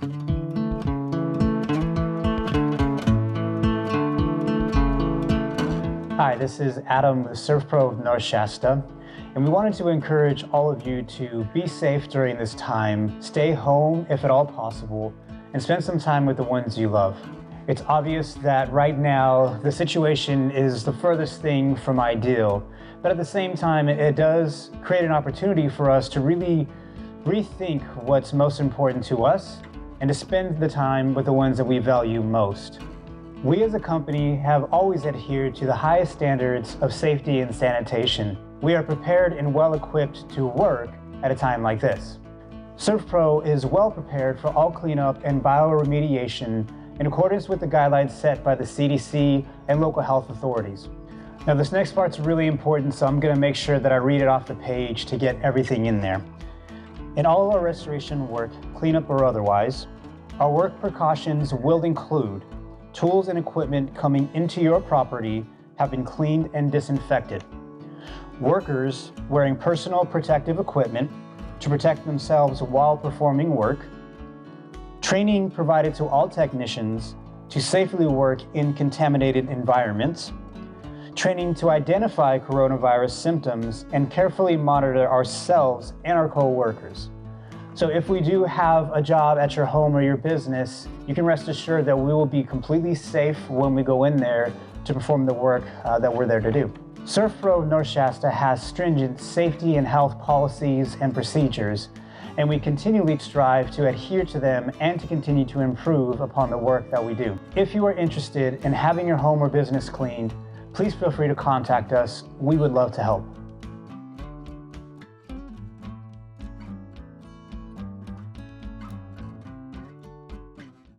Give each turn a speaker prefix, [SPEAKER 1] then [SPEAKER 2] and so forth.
[SPEAKER 1] Hi, this is Adam with SERVPRO of North Shasta, and we wanted to encourage all of you to be safe during this time, stay home if at all possible, and spend some time with the ones you love. It's obvious that right now the situation is the furthest thing from ideal, but at the same time it does create an opportunity for us to really rethink what's most important to us and to spend the time with the ones that we value most. We as a company have always adhered to the highest standards of safety and sanitation. We are prepared and well equipped to work at a time like this. SERVPRO is well prepared for all cleanup and bioremediation in accordance with the guidelines set by the CDC and local health authorities. Now this next part's really important, so I'm going to make sure that I read it off the page to get everything in there. In all our restoration work, cleanup or otherwise, our work precautions will include tools and equipment coming into your property have been cleaned and disinfected. Workers wearing personal protective equipment to protect themselves while performing work. Training provided to all technicians to safely work in contaminated environments. Training to identify coronavirus symptoms and carefully monitor ourselves and our co-workers. So if we do have a job at your home or your business, you can rest assured that we will be completely safe when we go in there to perform the work that we're there to do. SERVPRO North Shasta has stringent safety and health policies and procedures, and we continually strive to adhere to them and to continue to improve upon the work that we do. If you are interested in having your home or business cleaned, please feel free to contact us. We would love to help.